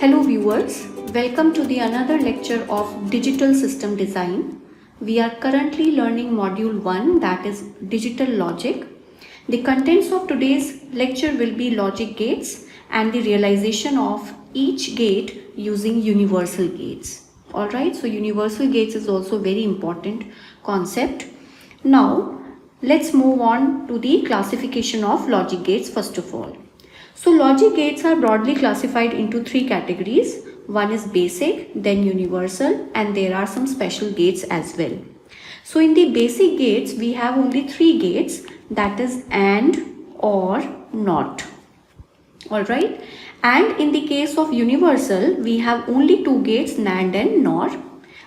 Hello viewers, welcome to the another lecture of Digital System Design. We are currently learning module 1, that is Digital Logic. The contents of today's lecture will be logic gates and the realization of each gate using universal gates. Alright, so universal gates is also very important concept. Now let's move on to the classification of logic gates first of all. So logic gates are broadly classified into three categories. One is basic, then universal, and there are some special gates as well. So in the basic gates, we have only three gates, that is AND, OR, NOT. Alright. And in the case of universal, we have only two gates, NAND and NOR.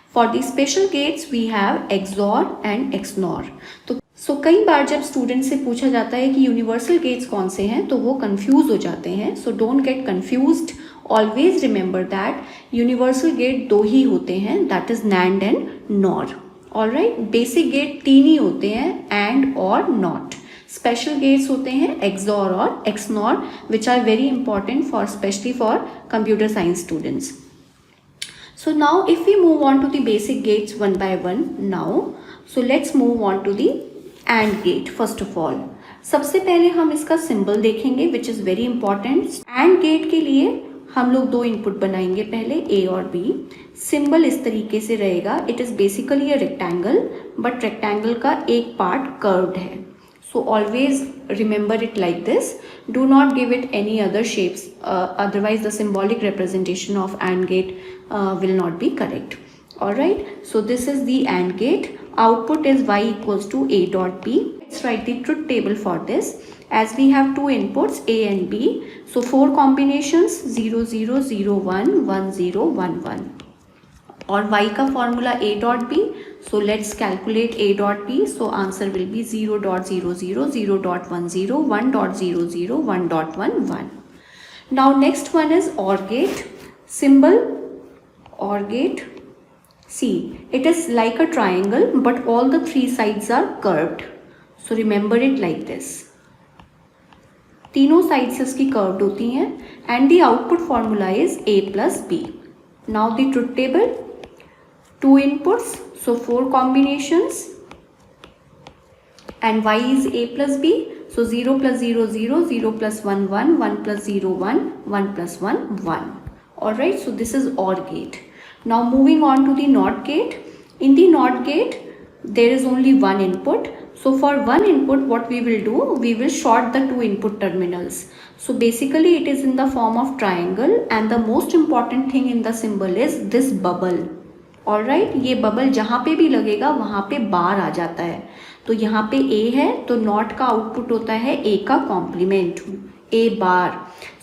For the special gates, we have XOR and XNOR. तो कई बार जब student से पूछा जाता है कि universal gets कौन से हैं तो वो कंफ्यूज हो जाते हैं. So don't get confused, always remember that universal gate दो ही होते हैं, that is NAND and NOR. Alright, basic gate तीन ही होते हैं, एंड और नॉट. स्पेशल गेट्स होते हैं एक्सऑर और XNOR, which are very important for specially for computer science students. So now if we move on to the basic gates one by one now, so let's move on to the AND gate first of all. सबसे पहले हम इसका symbol देखेंगे which is very important. AND gate के लिए हम लोग दो इनपुट बनाएंगे, पहले A और B. सिंबल इस तरीके से रहेगा. It is basically a rectangle, but rectangle का एक पार्ट कर्व्ड है. So always remember it like this. Do not give it any other shapes. Otherwise the symbolic representation of AND gate will not be correct. Alright. So this is the AND gate. Output is y equals to a dot b. Let's write the truth table for this. As we have two inputs a and b. So four combinations 0 0 0 1 1 0 1 1. और y का formula a dot b. So let's calculate a dot b. So answer will be 0.00, 0.10, 1.00, 1.11. Now next one is OR gate. Symbol OR gate. See, it is like a triangle, but all the three sides are curved. So remember it like this. तीनों sides इसकी curved होती हैं, and the output formula is a plus b. Now the truth table. Two inputs, so four combinations, and y is a plus b. So 0 plus 0 0, 0 plus 1 1, 1 plus 0 1, 1 plus 1 1. Alright, so this is OR gate. Now moving on to the NOT gate. In the NOT gate, there is only one input. So for one input, what we will do, we will short the two input terminals. So basically it is in the form of triangle, and the most important thing in the symbol is this bubble. Alright, ये bubble जहाँ पे भी लगेगा वहाँ पे बार आ जाता है. तो यहाँ पे ए है तो नॉट का आउटपुट होता है ए का complement, A bar.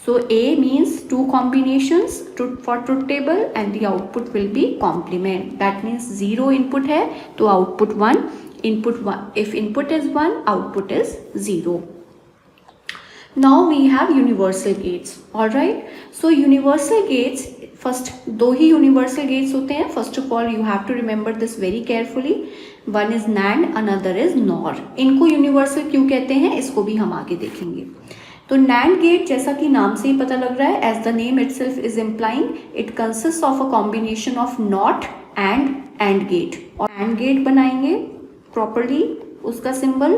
So A means two combinations for truth table and the output will be complement. That means zero input है तो output one, input one. If input is one, output is zero. Now we have universal gates. Alright, so universal gates, first दो ही universal gates होते हैं. First of all you have to remember this very carefully. One is NAND, another is NOR. इनको universal क्यों कहते हैं इसको भी हम आगे देखेंगे. तो NAND gate जैसा कि नाम से ही पता लग रहा है, as the name itself is implying, it consists of a combination of NOT and AND gate. और AND gate बनाएंगे properly उसका सिंबल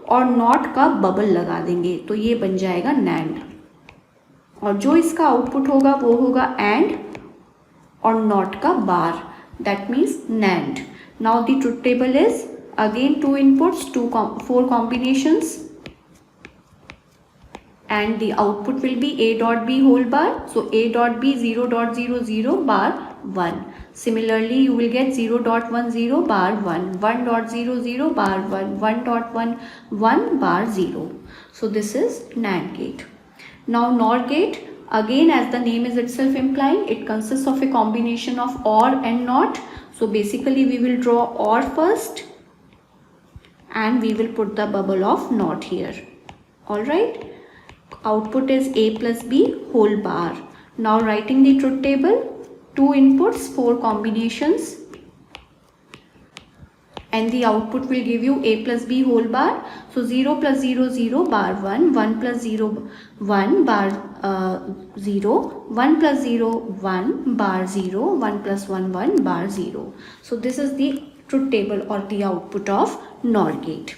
और नॉट का बबल लगा देंगे तो ये बन जाएगा नैंड. और जो इसका आउटपुट होगा वो होगा एंड और नॉट का बार, that means NAND. Now the truth table is again two inputs, four combinations, and the output will be a dot b whole bar. So a dot b 0.00 bar 1. Similarly you will get 0.10 bar 1, 1.00 bar 1, 1.11 bar 0. So this is NAND gate. Now NOR gate, again as the name is itself implying, it consists of a combination of OR and NOT. So basically we will draw OR first and we will put the bubble of NOT here. Alright. Output is a plus b whole bar. Now writing the truth table, two inputs, four combinations, and the output will give you a plus b whole bar. So 0 plus 0 0 bar 1, 1 plus 0 1 bar 0, 1 plus 0 1 bar 0, 1 plus 1 1 bar 0. So this is the truth table or the output of NOR gate.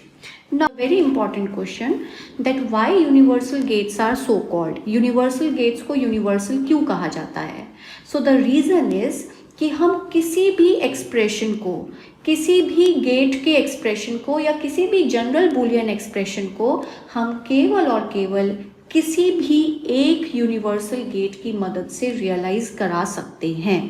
Now very important question that why universal gates are so called. Universal gates को universal क्यों कहा जाता है? So the reason is कि हम किसी भी expression को, किसी भी गेट के एक्सप्रेशन को या किसी भी जनरल बूलियन एक्सप्रेशन को हम केवल और केवल किसी भी एक यूनिवर्सल गेट की मदद से रियलाइज करा सकते हैं.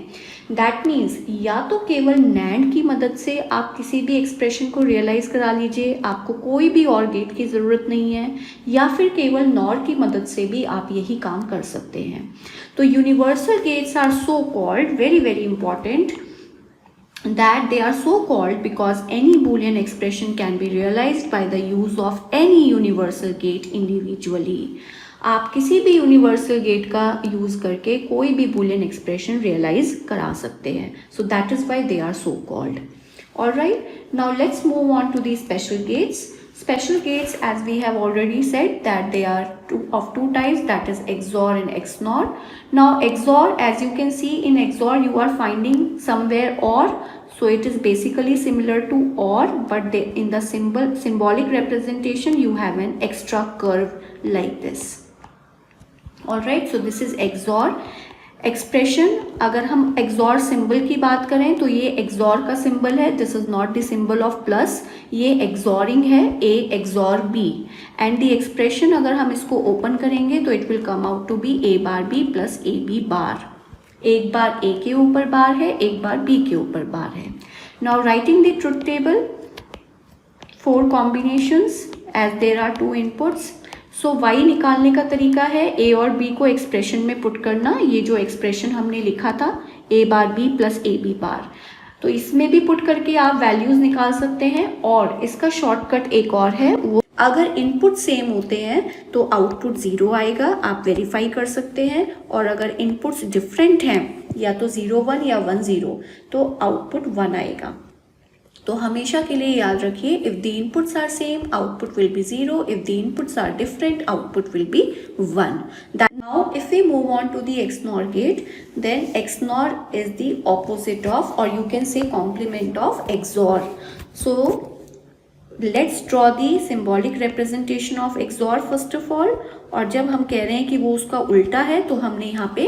दैट मीन्स या तो केवल नैंड की मदद से आप किसी भी एक्सप्रेशन को रियलाइज करा लीजिए, आपको कोई भी और गेट की ज़रूरत नहीं है, या फिर केवल नॉर की मदद से भी आप यही काम कर सकते हैं. तो universal gates are so called, very very important, that they are so called because any boolean expression can be realized by the use of any universal gate individually. आप किसी भी यूनिवर्सल गेट का यूज़ करके कोई भी Boolean expression realise करा सकते हैं. So that is why they are so called. Alright, now let's move on to the special gates. Special gates, as we have already said, that they are of two types, that is XOR and XNOR. Now XOR, as you can see in XOR you are finding somewhere OR, so it is basically similar to OR, but in the symbolic representation you have an extra curve like this. Alright, so this is XOR. Expression, अगर हम XOR symbol की बात करें तो ये XOR का symbol है, this is not the symbol of plus, ये एक्सॉरिंग है, A XOR B, and the expression अगर हम इसको ओपन करेंगे तो it will come out to be A bar B plus AB bar. एक बार A के ऊपर बार है, एक बार B के ऊपर बार है. Now writing the truth table, 4 combinations as there are 2 inputs. So y निकालने का तरीका है a और b को एक्सप्रेशन में पुट करना. ये जो एक्सप्रेशन हमने लिखा था a bar b plus A B bar, तो इसमें भी पुट करके आप वैल्यूज़ निकाल सकते हैं. और इसका शॉर्टकट एक और है, वो अगर इनपुट सेम होते हैं तो आउटपुट 0 आएगा, आप वेरीफाई कर सकते हैं. और अगर इनपुट्स डिफरेंट हैं, या तो 0 1 या 1 0, तो आउटपुट 1 आएगा. तो हमेशा के लिए याद रखिए, if the inputs are same output will be 0, if the inputs are different output will be 1. Now if we move on to the XNOR gate, then XNOR is the opposite of, or you can say complement of XOR. So let's draw the symbolic representation of XOR first of all. और जब हम कह रहे हैं कि वो उसका उल्टा है तो हमने यहाँ पे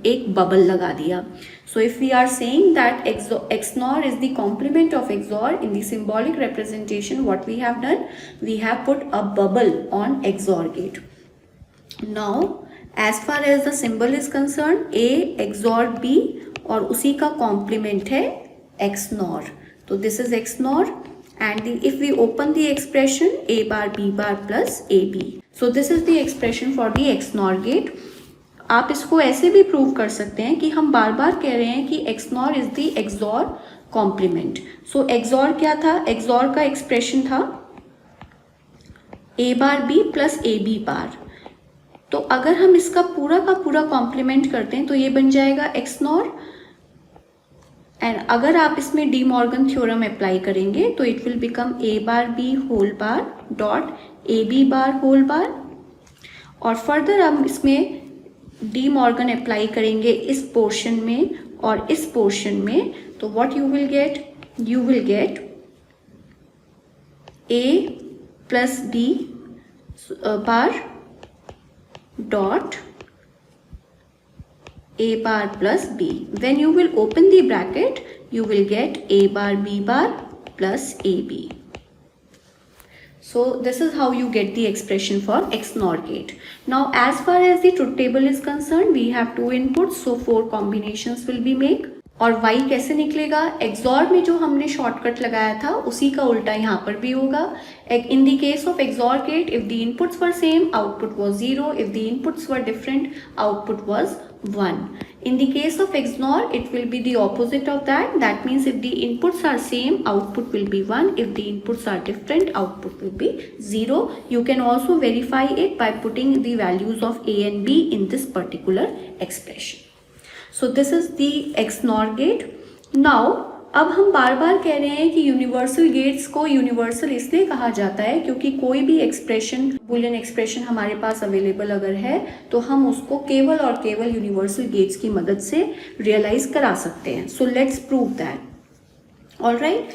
एक बबल लगा दिया. So if we are saying that XNOR is the complement of XOR, in the symbolic representation what we have done, we have put a bubble on XOR gate. Now as far as the symbol is concerned, A XOR B और उसी का complement है XNOR. तो this is XNOR, and if we open the expression A bar B bar plus AB. So this is the expression for the XNOR gate. आप इसको ऐसे भी prove कर सकते हैं कि हम बार बार कह रहे हैं कि XNOR is the XOR complement. So XOR क्या था? XOR का एक्सप्रेशन था A bar B plus AB bar. तो अगर हम इसका पूरा का पूरा कॉम्प्लीमेंट करते हैं तो ये बन जाएगा XNOR. एंड अगर आप इसमें डी मॉर्गन थ्योरम अप्लाई करेंगे तो it will become A bar B whole bar dot AB bar whole bar. और फर्दर हम इसमें डी मॉर्गन अप्लाई करेंगे इस पोर्शन में और इस पोर्शन में, तो what you will gate, you will get A plus B bar dot A bar plus B. When you will open the bracket, you will get A bar B bar plus AB. So this is how you get the expression for XNOR gate. Now as far as the truth table is concerned, we have 2 inputs, so 4 combinations will be made. और y कैसे निकलेगा? XOR में जो हमने shortcut लगाया था उसी का उल्टा यहाँ पर भी होगा. In the case of XOR gate, if the inputs were same, output was 0. If the inputs were different, output was 1. In the case of XNOR, it will be the opposite of that. That means if the inputs are same, output will be 1. If the inputs are different, output will be 0. You can also verify it by putting the values of A and B in this particular expression. So this is the XNOR gate. Now अब हम बार बार कह रहे हैं कि universal gets को universal इसलिए कहा जाता है क्योंकि कोई भी एक्सप्रेशन, बुलियन एक्सप्रेशन हमारे पास अवेलेबल अगर है तो हम उसको केवल और केवल यूनिवर्सल गेट्स की मदद से रियलाइज करा सकते हैं. So let's prove that. Alright,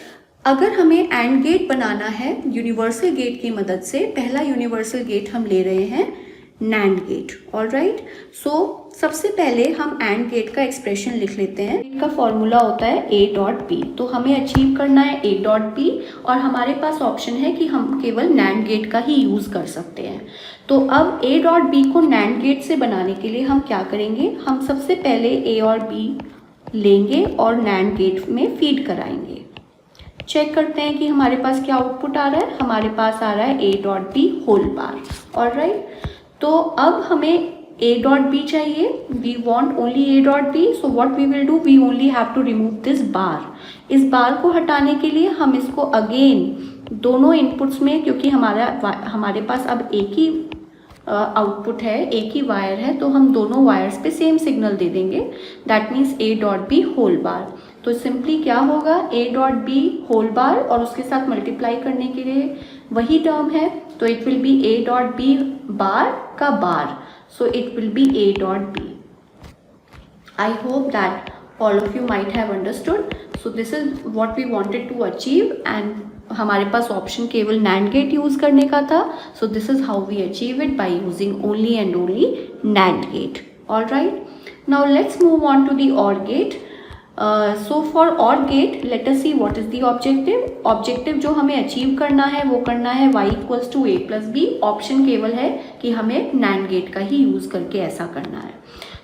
अगर हमें एंड गेट बनाना है यूनिवर्सल गेट की मदद से, पहला यूनिवर्सल गेट हम ले रहे हैं नैंड गेट. ऑलराइट, सो सबसे पहले हम एंड गेट का एक्सप्रेशन लिख लेते हैं. इसका फॉर्मूला होता है a डॉट बी. तो हमें अचीव करना है a डॉट बी और हमारे पास ऑप्शन है कि हम केवल नैंड गेट का ही यूज कर सकते हैं. तो अब a डॉट बी को नैंड गेट से बनाने के लिए हम क्या करेंगे, हम सबसे पहले a और b लेंगे और नैंड गेट में फीड कराएंगे. चेक करते हैं कि हमारे पास क्या आउटपुट आ रहा है. हमारे पास आ रहा है a dot B whole bar. Alright, तो अब हमें a डॉट b चाहिए. we want only a dot b, so what we will do, we only have to remove this bar. इस बार को हटाने के लिए हम इसको अगेन दोनों इनपुट्स में, क्योंकि हमारे पास अब एक ही आउटपुट है, एक ही वायर है, तो हम दोनों वायर्स पे सेम सिग्नल दे देंगे. That means a dot b whole bar. तो सिंपली क्या होगा, a dot b whole bar और उसके साथ मल्टीप्लाई करने के लिए वही टर्म है, तो it will be a dot b bar का बार. So it will be a dot b. I hope that all of you might have understood. So this is what we wanted to achieve and हमारे पास option केवल NAND gate use करने का था. So this is how we achieve it by using only and only NAND gate. Alright. Now let's move on to the OR gate. So for OR gate, let us see what is the objective. Objective जो हमें achieve करना है वो करना है y equals to a plus B. Option केवल है कि हमें NAND गेट का ही यूज़ करके ऐसा करना है.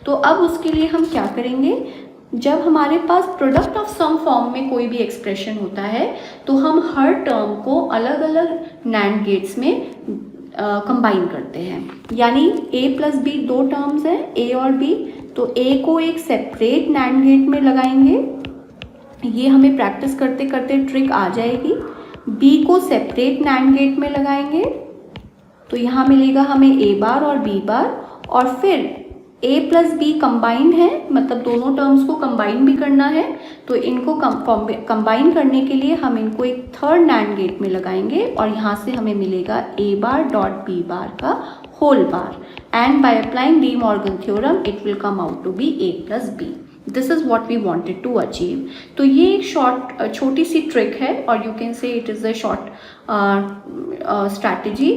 तो अब उसके लिए हम क्या करेंगे, जब हमारे पास प्रोडक्ट ऑफ सम फॉर्म में कोई भी एक्सप्रेशन होता है तो हम हर टर्म को अलग अलग NAND गेट्स में कंबाइन करते हैं. यानी a प्लस बी दो टर्म्स हैं, a और b. तो a को एक सेपरेट NAND गेट में लगाएंगे, ये हमें प्रैक्टिस करते करते ट्रिक आ जाएगी. b को सेपरेट NAND गेट में लगाएंगे तो यहाँ मिलेगा हमें a बार और b बार. और फिर a प्लस बी कंबाइंड है, मतलब दोनों टर्म्स को कंबाइन भी करना है, तो इनको कंबाइन करने के लिए हम इनको एक थर्ड NAND गेट में लगाएंगे और यहाँ से हमें मिलेगा a bar dot b bar का whole bar. And by applying De Morgan theorem, it will come out to be a plus b. This is what we wanted to achieve. तो ये एक छोटी सी ट्रिक है और you can say it is a short strategy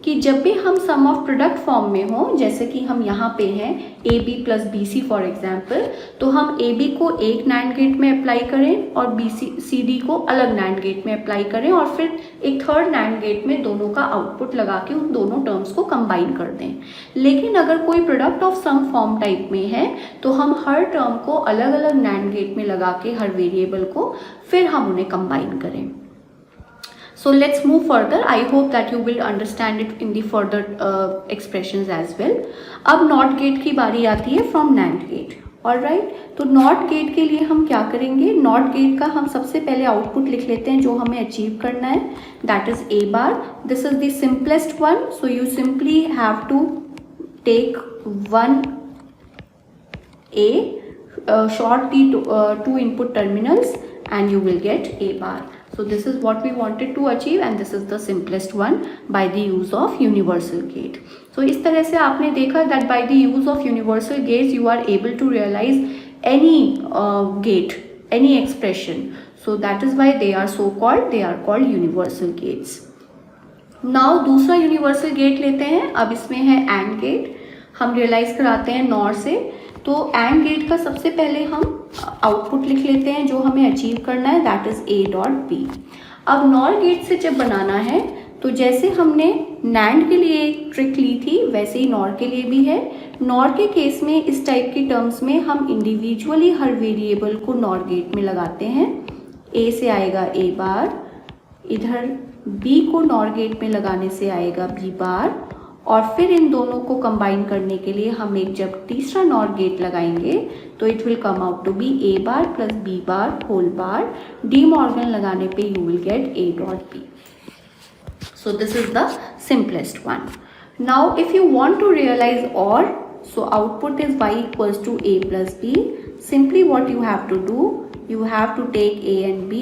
कि जब भी हम सम ऑफ प्रोडक्ट फॉर्म में हो, जैसे कि हम यहाँ पे हैं A B plus B C for example, तो हम ए बी को एक NAND गेट में अप्लाई करें और बी सी डी को अलग NAND गेट में अप्लाई करें और फिर एक थर्ड NAND गेट में दोनों का आउटपुट लगा के उन दोनों टर्म्स को कंबाइन कर दें. लेकिन अगर कोई product of sum form type में है तो हम हर टर्म को अलग अलग NAND गेट में लगा के हर वेरिएबल को फिर हम उन्हें कंबाइन करें. So let's move further. I hope that you will understand it in the further expressions as well. अब NOT gate की बारी आती है from NAND gate. Alright. तो NOT gate के लिए हम क्या करेंगे, NOT gate का हम सबसे पहले आउटपुट लिख लेते हैं जो हमें अचीव करना है. That is a bar. This is the simplest one. So you simply have to take one a, short the two input terminals and you will get a bar. So this is what we wanted to achieve and this is the simplest one by the use of universal gate. So इस तरह से आपने देखा that by the use of universal gates you are able to realize any gate, any expression. So that is why they are called universal gates. Now दूसरा universal gate लेते हैं. अब इसमें है AND gate. हम realize कराते हैं NOR से. तो AND गेट का सबसे पहले हम आउटपुट लिख लेते हैं जो हमें अचीव करना है, that is a dot B. अब NOR गेट से जब बनाना है तो जैसे हमने NAND के लिए एक ट्रिक ली थी वैसे ही NOR के लिए भी है. NOR के केस में इस टाइप की टर्म्स में हम इंडिविजुअली हर वेरिएबल को NOR गेट में लगाते हैं. a से आएगा a बार, इधर b को NOR गेट में लगाने से आएगा b बार और फिर इन दोनों को कंबाइन करने के लिए हम एक जब तीसरा NOR गेट लगाएंगे तो it will come out to be a bar plus b bar whole bar. De Morgan लगाने पे you will get a dot b. So this is the simplest one. Now if you want to realise OR, so output is y equals to a plus b. Simply what you have to do, you have to take A and B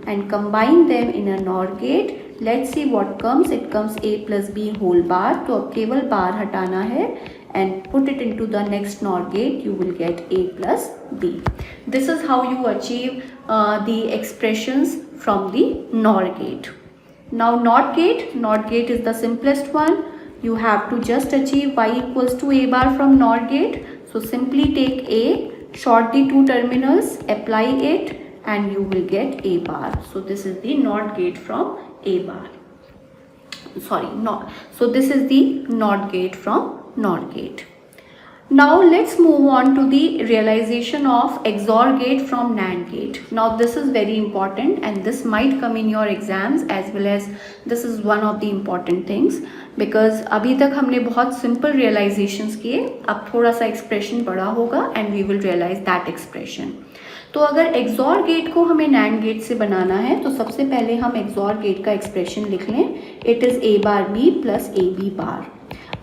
and combine them in a NOR gate. Let's see what comes. It comes A plus B whole bar. तो अब केवल बार हटाना है and put it into the next NOR gate. You will get A plus B. This is how you achieve the expressions from the NOR gate. Now NOT gate is the simplest one. You have to just achieve y equals to A bar from NOR gate. So simply take A, short the two terminals, apply it, and you will get A bar. So this is the NOT gate from A bar. So this is the NOT gate from NOR gate. Now let's move on to the realization of XOR gate from NAND gate. Now this is very important and this might come in your exams as well as this is one of the important things because अभी तक हमने बहुत simple realizations किए, अब थोड़ा सा expression बड़ा होगा and we will realize that expression. तो अगर XOR गेट को हमें NAND गेट से बनाना है तो सबसे पहले हम XOR गेट का एक्सप्रेशन लिख लें. It is A bar B plus AB बार.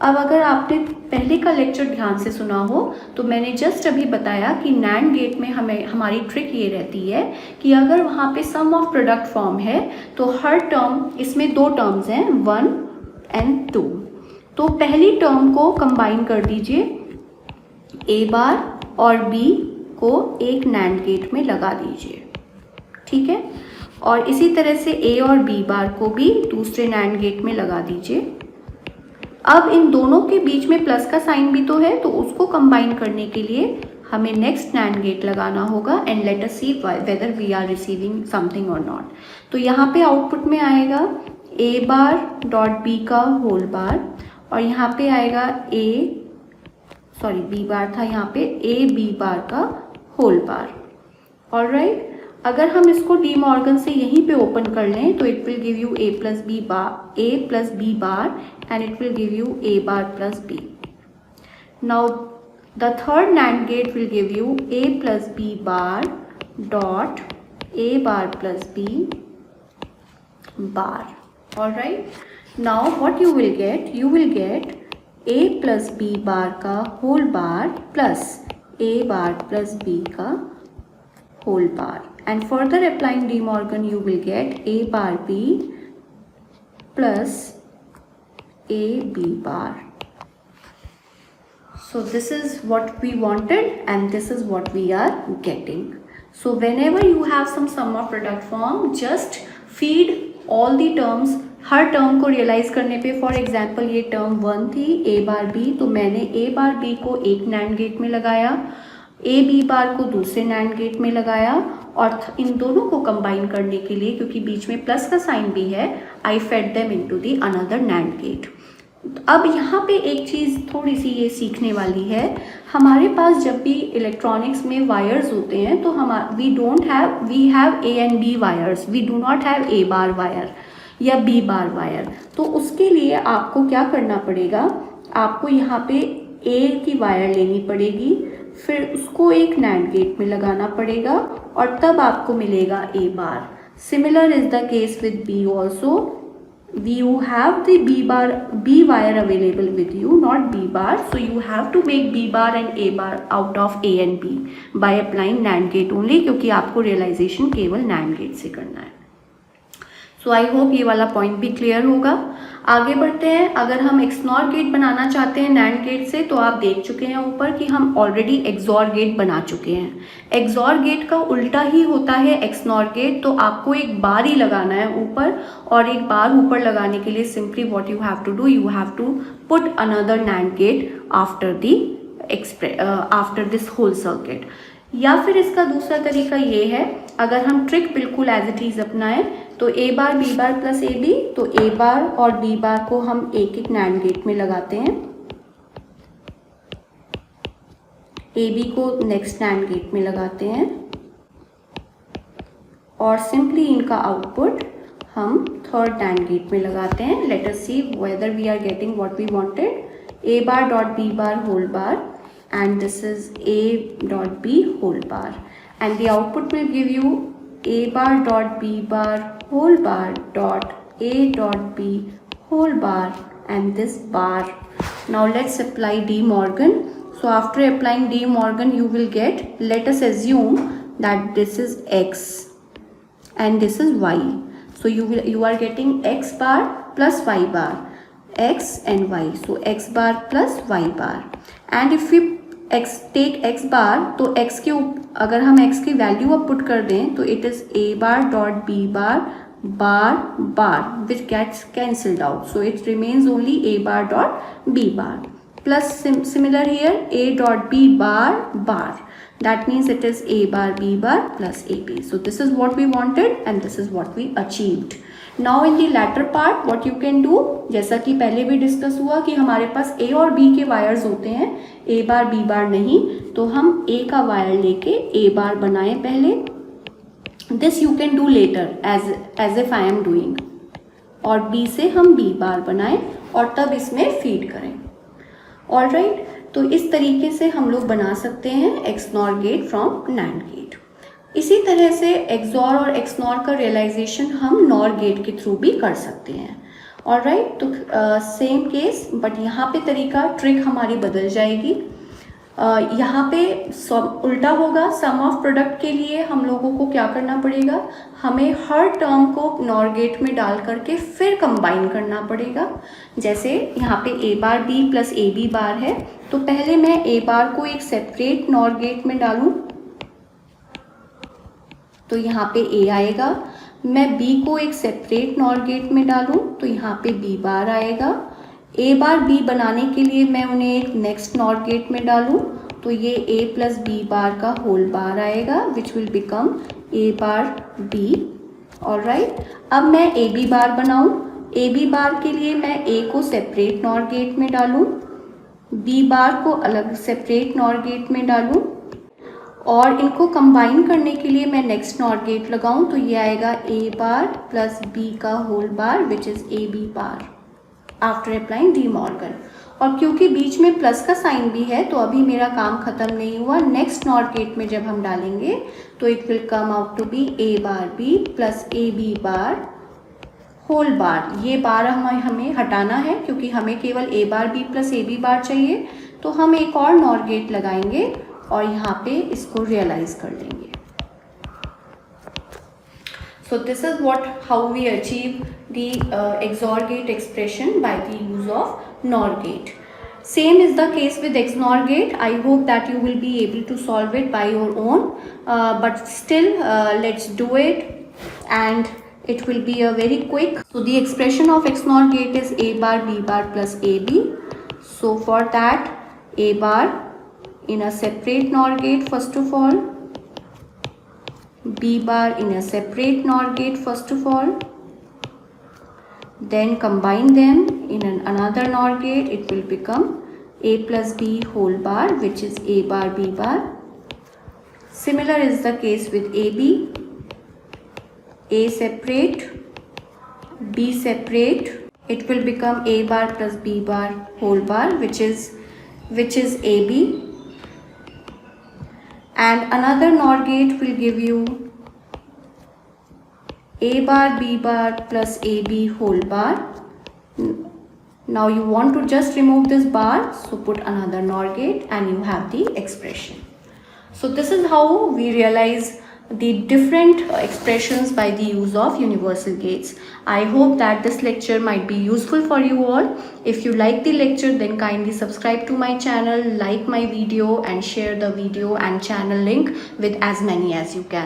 अब अगर आपने पहले का लेक्चर ध्यान से सुना हो तो मैंने जस्ट अभी बताया कि NAND गेट में हमारी ट्रिक ये रहती है कि अगर वहाँ पे सम ऑफ प्रोडक्ट फॉर्म है तो हर टर्म, इसमें दो टर्म्स हैं 1 and 2, तो पहली टर्म को कंबाइन कर दीजिए A बार और B को एक NAND गेट में लगा दीजिए. ठीक है, और इसी तरह से A और B बार को भी दूसरे NAND गेट में लगा दीजिए. अब इन दोनों के बीच में प्लस का साइन भी तो है तो उसको कंबाइन करने के लिए हमें नेक्स्ट NAND गेट लगाना होगा and let us see whether we are receiving something or not. तो यहाँ पे आउटपुट में आएगा A बार डॉट B का होल बार और यहाँ पे आएगा B बार था, यहाँ पे A B बार का होल बार. ऑलराइट, अगर हम इसको डी मॉर्गन से यहीं पे ओपन कर लें तो it will give you A plus B bar and it will give you A bar plus B. Now the third NAND gate will give you A plus B bar dot A bar plus B bar. Alright, now what you will get? You will get A plus B bar का whole bar plus A bar plus B का whole bar, and further applying De Morgan you will get A bar B plus A B bar. So this is what we wanted and this is what we are getting. So whenever you have some sum of product form, just feed all the terms. Her term को realise करने पे, for example ये term 1 थी A bar B, तो मैंने A bar B को एक NAND gate में लगाया, A B बार को दूसरे NAND गेट में लगाया और इन दोनों को कंबाइन करने के लिए क्योंकि बीच में प्लस का साइन भी है, I fed them into the another NAND gate. अब यहाँ पे एक चीज़ थोड़ी सी ये सीखने वाली है. हमारे पास जब भी इलेक्ट्रॉनिक्स में वायर्स होते हैं तो we have A and B wires, we do not have A bar wire या B बार वायर. तो उसके लिए आपको क्या करना पड़ेगा, आपको यहाँ पे A की वायर लेनी पड़ेगी, फिर उसको एक NAND गेट में लगाना पड़ेगा और तब आपको मिलेगा A bar. Similar is the case with B also. You have the B wire available with you, not B bar, so you have to make B bar and A bar out of A and B by applying NAND gate only, क्योंकि आपको realization केवल NAND gate से करना है. सो I hope ये वाला point भी clear होगा. आगे बढ़ते हैं. अगर हम XNOR गेट बनाना चाहते हैं NAND गेट से तो आप देख चुके हैं ऊपर कि हम ऑलरेडी XOR गेट बना चुके हैं. XOR गेट का उल्टा ही होता है XNOR गेट, तो आपको एक बार ही लगाना है ऊपर, और एक बार ऊपर लगाने के लिए simply what you have to do, you have to put another NAND gate after this whole circuit. या फिर इसका दूसरा तरीका ये है, अगर हम ट्रिक बिल्कुल एज इट इज़ अपनाएं तो A bar B bar plus AB, तो A बार और B बार को हम एक एक NAND गेट में लगाते हैं, AB को नेक्स्ट NAND गेट में लगाते हैं और सिंपली इनका आउटपुट हम थर्ड NAND गेट में लगाते हैं. Let us see whether we are getting what we wanted. A bar dot B bar whole bar and this is A dot B whole bar, and the output will give you A bar dot B bar whole bar dot A dot B whole bar and this bar. Now let's apply De Morgan. So after applying De Morgan you will get, let us assume that this is x and this is y. So you are getting x bar plus y bar, x and y. So x bar plus y bar. And if we take x bar, तो x के अगर हम x की value अब put कर दें तो it is a bar dot b bar bar bar which gets cancelled out. So it remains only a bar dot b bar. Plus similar here, a dot b bar bar. That means it is a bar b bar plus ab. So this is what we wanted and this is what we achieved. Now in the latter part what you can do, जैसा कि पहले भी discuss हुआ कि हमारे पास a और b के wires होते हैं, a बार b बार नहीं, तो हम a का वायर लेके a बार बनाएं पहले. This you can do later as if I am doing. और b से हम b बार बनाएं और तब इसमें फीड करें. ऑलराइट, तो इस तरीके से हम लोग बना सकते हैं XNOR gate from NAND gate. इसी तरह से एक्सॉर और एक्सनॉर का रियलाइजेशन हम नॉर गेट के थ्रू भी कर सकते हैं. ऑलराइट, तो सेम केस, बट यहाँ पे तरीका ट्रिक हमारी बदल जाएगी. यहाँ पे उल्टा होगा. सम ऑफ प्रोडक्ट के लिए हम लोगों को क्या करना पड़ेगा, हमें हर टर्म को नॉर गेट में डाल करके फिर कंबाइन करना पड़ेगा. जैसे यहाँ पे a bar b plus A B bar है, तो पहले मैं a बार को एक सेपरेट नॉर गेट में डालूँ तो यहाँ पे a आएगा. मैं b को एक सेपरेट नॉर गेट में डालूँ तो यहाँ पे b बार आएगा. a बार b बनाने के लिए मैं उन्हें एक नेक्स्ट नॉर गेट में डालूँ तो ये a प्लस b बार का होल बार आएगा which will become a bar b. Alright, अब मैं a b बार बनाऊँ. a b बार के लिए मैं a को सेपरेट नॉर गेट में डालूँ, b बार को अलग सेपरेट नॉर गेट में डालूँ और इनको कंबाइन करने के लिए मैं नेक्स्ट नॉर गेट लगाऊं तो ये आएगा a बार प्लस b का whole bar which is A B bar after applying De Morgan. और क्योंकि बीच में प्लस का साइन भी है तो अभी मेरा काम ख़त्म नहीं हुआ. नेक्स्ट नॉर गेट में जब हम डालेंगे तो it will come out to be a bar b plus A B bar whole bar. ये बार हमें हटाना है क्योंकि हमें केवल a bar b plus A B bar चाहिए. तो हम एक और नॉर गेट लगाएंगे और यहाँ पे इसको रियलाइज कर लेंगे. So this is how we achieve the XOR gate expression by the use of NOR gate. Same is the case with XNOR gate. I hope that you will be able to solve it by your own. But still, let's do it, and it will be a very quick. So the expression of XNOR gate is a bar b bar plus ab. So for that, a bar in a separate NOR gate first of all, b bar in a separate NOR gate first of all, then combine them in another NOR gate. It will become a plus b whole bar which is a bar b bar. Similar is the case with ab, a separate, b separate. It will become a bar plus b bar whole bar which is ab. And another NOR gate will give you a bar b bar plus ab whole bar. Now you want to just remove this bar, so put another NOR gate and you have the expression. So this is how we realize the different expressions by the use of universal gates. I hope that this lecture might be useful for you all. If you like the lecture, then kindly subscribe to my channel, like my video and share the video and channel link with as many as you can.